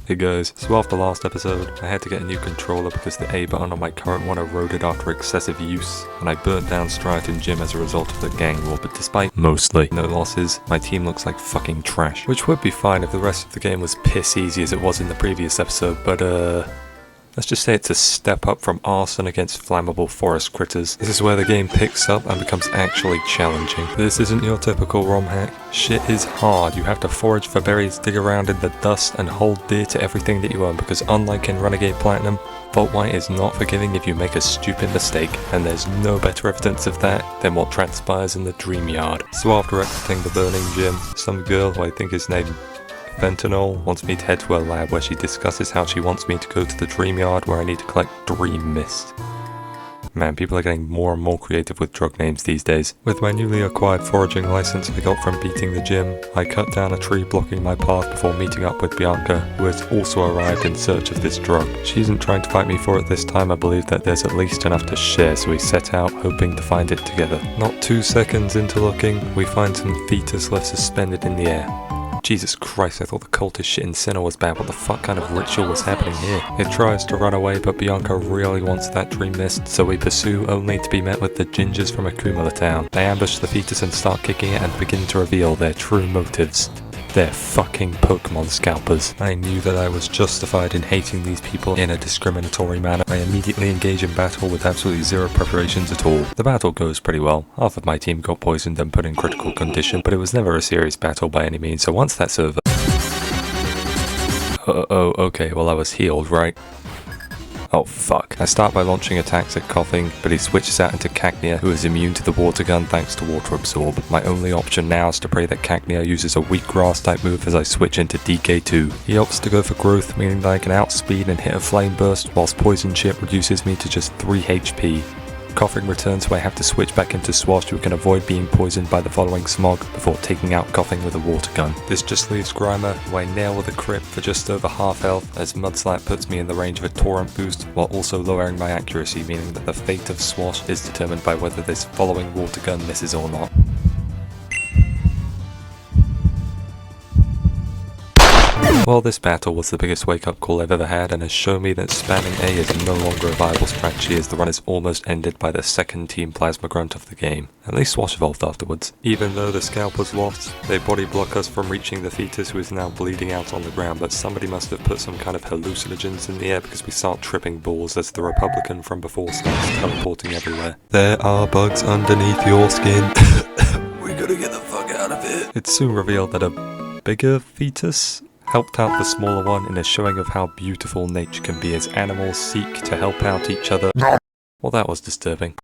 Hey guys, so after last episode, I had to get a new controller because the A button on my current one eroded after excessive use, and I burnt down Striaton Gym as a result of the gang war, but despite mostly no losses, my team looks like fucking trash. Which would be fine if the rest of the game was piss easy as it was in the previous episode, but let's just say it's a step up from arson against flammable forest critters. This is where the game picks up and becomes actually challenging. This isn't your typical ROM hack. Shit is hard. You have to forage for berries, dig around in the dust, and hold dear to everything that you own, because unlike in Renegade Platinum, Volt White is not forgiving if you make a stupid mistake, and there's no better evidence of that than what transpires in the Dreamyard. So after exiting the burning gym, some girl who I think is named Fentanyl wants me to head to her lab where she discusses how she wants me to go to the Dreamyard where I need to collect Dream Mist. Man, people are getting more and more creative with drug names these days. With my newly acquired foraging license I got from beating the gym, I cut down a tree blocking my path before meeting up with Bianca, who has also arrived in search of this drug. She isn't trying to fight me for it this time. I believe that there's at least enough to share, so we set out hoping to find it together. Not 2 seconds into looking, we find some fetus left suspended in the air. Jesus Christ, I thought the cultist shit in Sinner was bad. What the fuck kind of ritual was happening here? It tries to run away, but Bianca really wants that dream mist, so we pursue only to be met with the gingers from Akumala town. They ambush the fetus and start kicking it and begin to reveal their true motives. They're fucking Pokemon scalpers. I knew that I was justified in hating these people in a discriminatory manner. I immediately engage in battle with absolutely zero preparations at all. The battle goes pretty well. Half of my team got poisoned and put in critical condition, but it was never a serious battle by any means, so once that's over... okay, well I was healed, right? Oh fuck. I start by launching attacks at Coughing, but he switches out into Cacnea, who is immune to the water gun thanks to Water Absorb. My only option now is to pray that Cacnea uses a weak grass type move as I switch into DK2. He opts to go for growth, meaning that I can outspeed and hit a flame burst, whilst Poison Chip reduces me to just 3 HP. Coughing returns, so I have to switch back into Swash who can avoid being poisoned by the following Smog before taking out Coughing with a water gun. This just leaves Grimer, who I nail with a crit for just over half health, as Mudslap puts me in the range of a Torrent boost while also lowering my accuracy, meaning that the fate of Swash is determined by whether this following water gun misses or not. Well, this battle was the biggest wake-up call I've ever had and has shown me that spamming A is no longer a viable strategy as the run is almost ended by the second team Plasma Grunt of the game. At least Swash evolved afterwards. Even though the scalp was lost, they body block us from reaching the fetus who is now bleeding out on the ground, but somebody must have put some kind of hallucinogens in the air because we start tripping balls as the Republican from before starts teleporting everywhere. There are bugs underneath your skin. We gotta get the fuck out of here. It's soon revealed that a bigger fetus helped out the smaller one in a showing of how beautiful nature can be as animals seek to help out each other. Well, that was disturbing.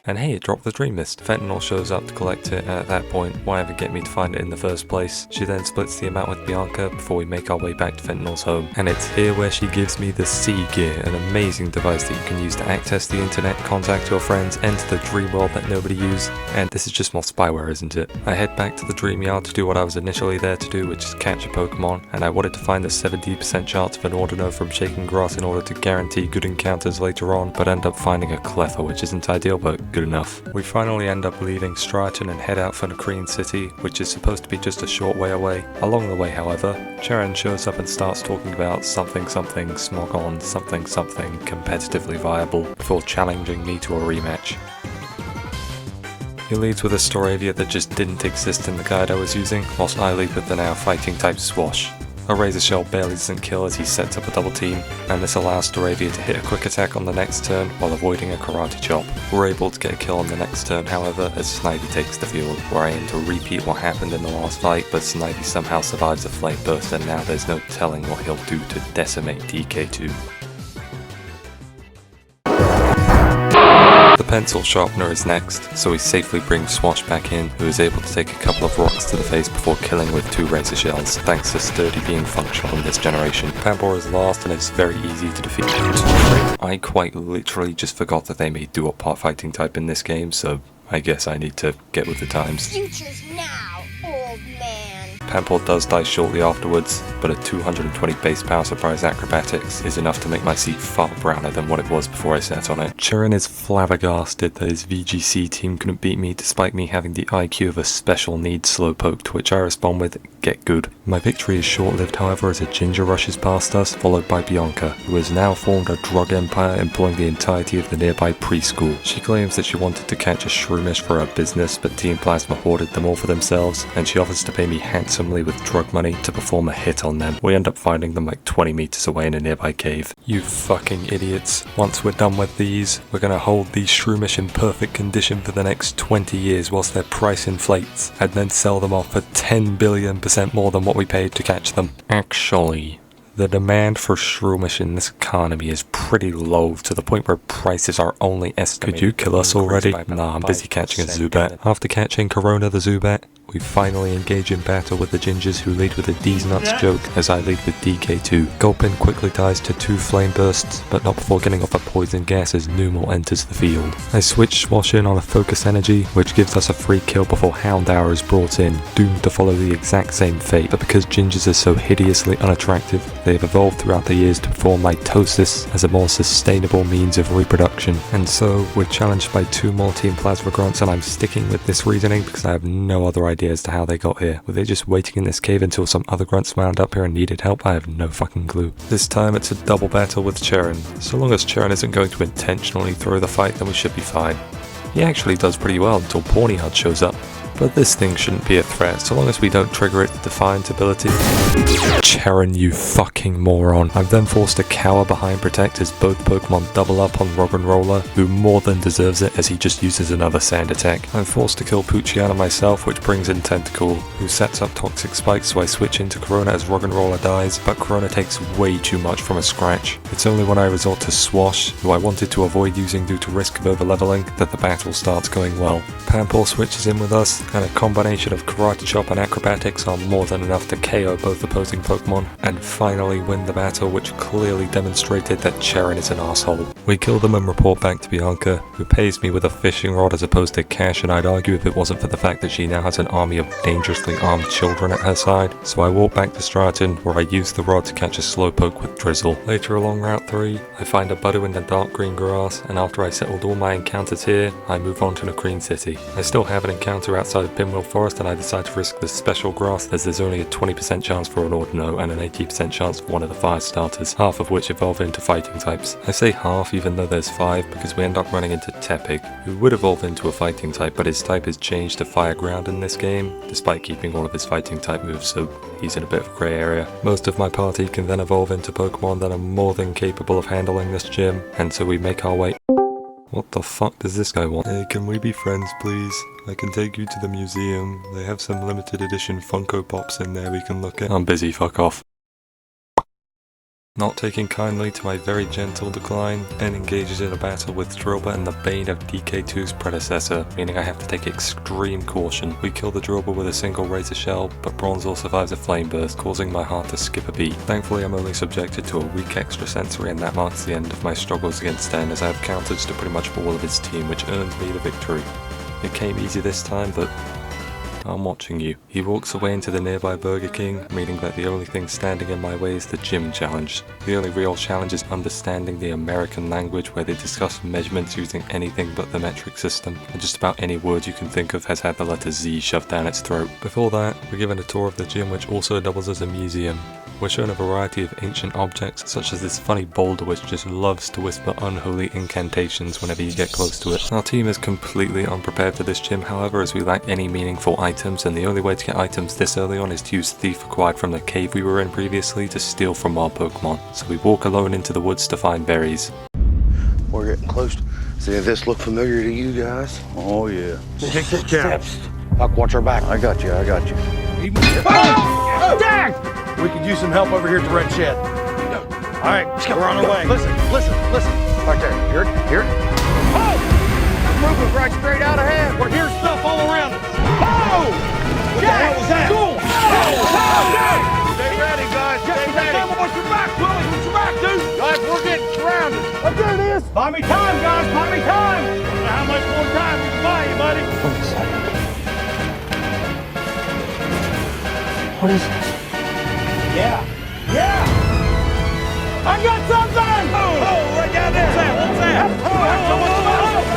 And hey, it dropped the Dream Mist. Fentanyl shows up to collect it, and at that point, why ever get me to find it in the first place? She then splits the amount with Bianca before we make our way back to Fentanyl's home. And it's here where she gives me the C-Gear, an amazing device that you can use to access the internet, contact your friends, enter the dream world that nobody used. And this is just more spyware, isn't it? I head back to the Dreamyard to do what I was initially there to do, which is catch a Pokemon, and I wanted to find the 70% chance of an Ordino from Shaking Grass in order to guarantee good encounters later on, but end up finding a Cleffa, which isn't ideal, but good enough. We finally end up leaving Striaton and head out for Nakreen City, which is supposed to be just a short way away. Along the way, however, Cheren shows up and starts talking about something Smog on something competitively viable before challenging me to a rematch. He leads with a Staravia that just didn't exist in the guide I was using, whilst I lead with the now fighting type Swash. A Razor Shell barely doesn't kill as he sets up a double team, and this allows Staravia to hit a quick attack on the next turn while avoiding a Karate Chop. We're able to get a kill on the next turn, however, as Snivy takes the field, where I aim to repeat what happened in the last fight, but Snivy somehow survives a Flame Burst, and now there's no telling what he'll do to decimate DK2. The pencil sharpener is next, so we safely bring Swash back in, who is able to take a couple of rocks to the face before killing with 2 Razor Shells, thanks to Sturdy being functional in this generation. Pampor is last and it's very easy to defeat. I quite literally just forgot that they made dual part fighting type in this game, so I guess I need to get with the times. Futures now, old man. Pampor does die shortly afterwards, but a 220 base power surprise acrobatics is enough to make my seat far browner than what it was before I sat on it. Cheren is flabbergasted that his VGC team couldn't beat me despite me having the IQ of a special needs slowpoke, to which I respond with, get good. My victory is short-lived however as a ginger rushes past us, followed by Bianca, who has now formed a drug empire employing the entirety of the nearby preschool. She claims that she wanted to catch a shroomish for her business, but Team Plasma hoarded them all for themselves, and she offers to pay me handsomely with drug money to perform a hit on them. We end up finding them like 20 meters away in a nearby cave. You fucking idiots. Once we're done with these, we're gonna hold these shroomish in perfect condition for the next 20 years whilst their price inflates, and then sell them off for 10 billion% more than what we paid to catch them. Actually, the demand for shroomish in this economy is pretty low, to the point where prices are only estimated. Could you kill us already? Nah, I'm busy catching a Zubat. After catching Corona the Zubat, we finally engage in battle with the gingers, who lead with a D's nuts joke as I lead with DK2. Gulpin quickly dies to 2 flame bursts, but not before getting off a poison gas as Numal enters the field. I switch Swash in on a focus energy, which gives us a free kill before Hound Hour is brought in, doomed to follow the exact same fate. But because gingers are so hideously unattractive, they have evolved throughout the years to perform mitosis as a more sustainable means of reproduction. And so, we're challenged by 2 more Team Plasma Grunts, and I'm sticking with this reasoning because I have no other idea as to how they got here. Were they just waiting in this cave until some other grunts wound up here and needed help? I have no fucking clue. This time it's a double battle with Cheren. So long as Cheren isn't going to intentionally throw the fight, then we should be fine. He actually does pretty well until Pawniard shows up. But this thing shouldn't be a threat, so long as we don't trigger its Defiant ability. Cheren, you fucking moron. I'm then forced to cower behind Protect as both Pokemon double up on Roggenrola, who more than deserves it as he just uses another sand attack. I'm forced to kill Poochyena myself, which brings in Tentacool, who sets up Toxic Spikes, so I switch into Corona as Roggenrola dies, but Corona takes way too much from a scratch. It's only when I resort to Swash, who I wanted to avoid using due to risk of overleveling, that the battle starts going well. Pampor switches in with us, and a combination of Karate Chop and Acrobatics are more than enough to KO both opposing Pokemon, and finally win the battle, which clearly demonstrated that Cheren is an arsehole. We kill them and report back to Bianca, who pays me with a fishing rod as opposed to cash, and I'd argue if it wasn't for the fact that she now has an army of dangerously armed children at her side. So I walk back to Stratton, where I use the rod to catch a Slowpoke with Drizzle. Later along Route 3, I find a Budu in the dark green grass, and after I settled all my encounters here, I move on to Nakreen City. I still have an encounter outside of Pinwheel Forest, and I decide to risk the special grass as there's only a 20% chance for an Ordino and an 80% chance for one of the fire starters, half of which evolve into fighting types. I say half even though there's 5 because we end up running into Tepig, who would evolve into a fighting type, but his type is changed to Fire Ground in this game, despite keeping all of his fighting type moves, so he's in a bit of a grey area. Most of my party can then evolve into Pokemon that are more than capable of handling this gym, and so we make our way. What the fuck does this guy want? Hey, can we be friends, please? I can take you to the museum. They have some limited edition Funko Pops in there we can look at. I'm busy, fuck off. Not taking kindly to my very gentle decline, N engages in a battle with Drillbur and the bane of DK2's predecessor, meaning I have to take extreme caution. We kill the Drillbur with a single Razor Shell, but Bronzor survives a Flame Burst, causing my heart to skip a beat. Thankfully I'm only subjected to a weak extra sensory, and that marks the end of my struggles against N, as I have counters to pretty much all of his team, which earns me the victory. It came easy this time, but I'm watching you. He walks away into the nearby Burger King, meaning that the only thing standing in my way is the gym challenge. The only real challenge is understanding the American language, where they discuss measurements using anything but the metric system, and just about any word you can think of has had the letter Z shoved down its throat. Before that, we're given a tour of the gym, which also doubles as a museum. We're shown a variety of ancient objects, such as this funny boulder which just loves to whisper unholy incantations whenever you get close to it. Our team is completely unprepared for this gym, however, as we lack any meaningful items, and the only way to get items this early on is to use Thief acquired from the cave we were in previously to steal from our Pokemon. So we walk alone into the woods to find berries. We're getting close. See if this look familiar to you guys? Oh yeah. Take the steps. Buck, watch our back. I got you, I got you. Oh! Dang! We could use some help over here at the Red Shed. No. All right, we're on our way. Listen. Right there. Hear it? Oh! We're moving right straight out ahead. We're hearing stuff all around us. Oh! What the hell was that? Cool! Oh! Stay ready, guys. Stay ready. Watch your back, Willie. Watch your back, dude. Guys, we're getting surrounded. Up there it is. Buy me time, guys. Buy me time. I don't know how much more time we can buy you, buddy. What is this? Yeah. I got something! Oh, right down there. What's that?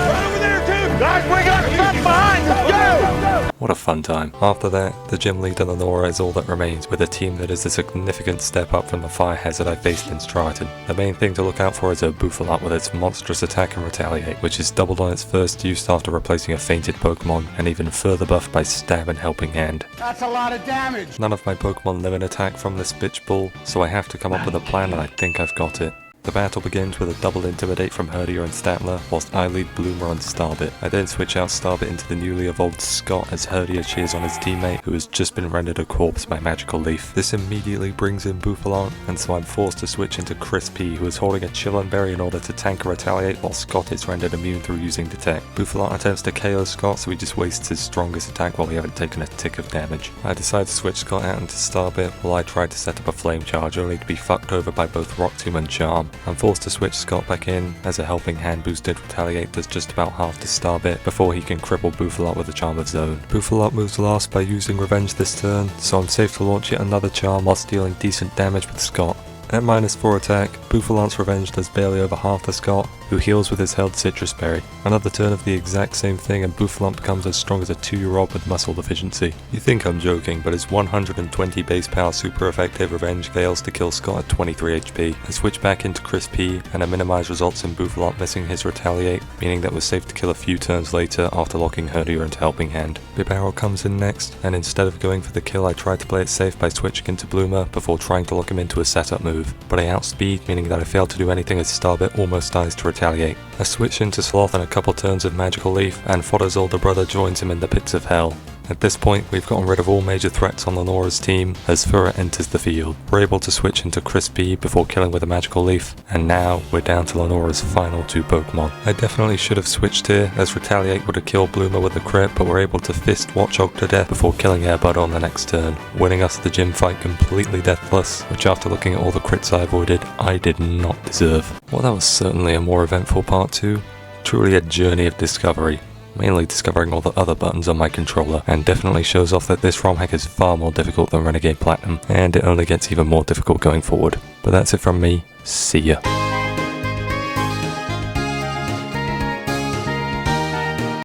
Right over there, too. Guys, we got something behind us. Go! What a fun time. After that, the gym leader Lenora is all that remains, with a team that is a significant step up from the fire hazard I faced in Striaton. The main thing to look out for is her Buffalat with its monstrous attack and retaliate, which is doubled on its first use after replacing a fainted Pokemon, and even further buffed by Stab and Helping Hand. That's a lot of damage. None of my Pokemon live in attack from this bitch bull, so I have to come up with a plan, and I think I've got it. The battle begins with a double Intimidate from Herdier and Statler, whilst I lead Bloomer on Starbit. I then switch out Starbit into the newly evolved Scott as Herdier cheers on his teammate, who has just been rendered a corpse by Magical Leaf. This immediately brings in Buffalant, and so I'm forced to switch into Chris P, who is holding a Chillin Berry in order to tank or retaliate, while Scott is rendered immune through using Detect. Buffalant attempts to KO Scott, so he just wastes his strongest attack while we haven't taken a tick of damage. I decide to switch Scott out into Starbit, while I try to set up a Flame Charge, only to be fucked over by both Rock Tomb and Charm. I'm forced to switch Scott back in, as a Helping Hand boosted Retaliate does just about half the Starbit before he can cripple Buffalat with a Charm of Zone. Buffalat moves last by using Revenge this turn, so I'm safe to launch yet another Charm whilst dealing decent damage with Scott. At -4 attack, Buffalant's Revenge does barely over half the Scott, who heals with his held Citrus Berry. Another turn of the exact same thing and Buffalant becomes as strong as a 2-year-old with muscle deficiency. You think I'm joking, but his 120 base power super effective Revenge fails to kill Scott at 23 HP. I switch back into Chris P, and a minimize results in Buffalant missing his Retaliate, meaning that we're safe to kill a few turns later after locking Herdier into Helping Hand. Bibarel comes in next, and instead of going for the kill I try to play it safe by switching into Bloomer before trying to lock him into a setup move, but I outspeed, meaning that I fail to do anything as Starbit almost dies to Retaliate. I switch into Sloth and a couple turns of Magical Leaf, and Fodder's older brother joins him in the pits of hell. At this point, we've gotten rid of all major threats on Lenora's team as Fura enters the field. We're able to switch into Chris B before killing with a Magical Leaf, and now we're down to Lenora's final 2 Pokemon. I definitely should have switched here, as Retaliate would have killed Bloomer with a crit, but we're able to fist Watchog to death before killing Airbud on the next turn, winning us the gym fight completely deathless, which after looking at all the crits I avoided, I did not deserve. Well, that was certainly a more eventful part 2. Truly a journey of discovery. Mainly discovering all the other buttons on my controller, and definitely shows off that this ROM hack is far more difficult than Renegade Platinum, and it only gets even more difficult going forward. But that's it from me, see ya.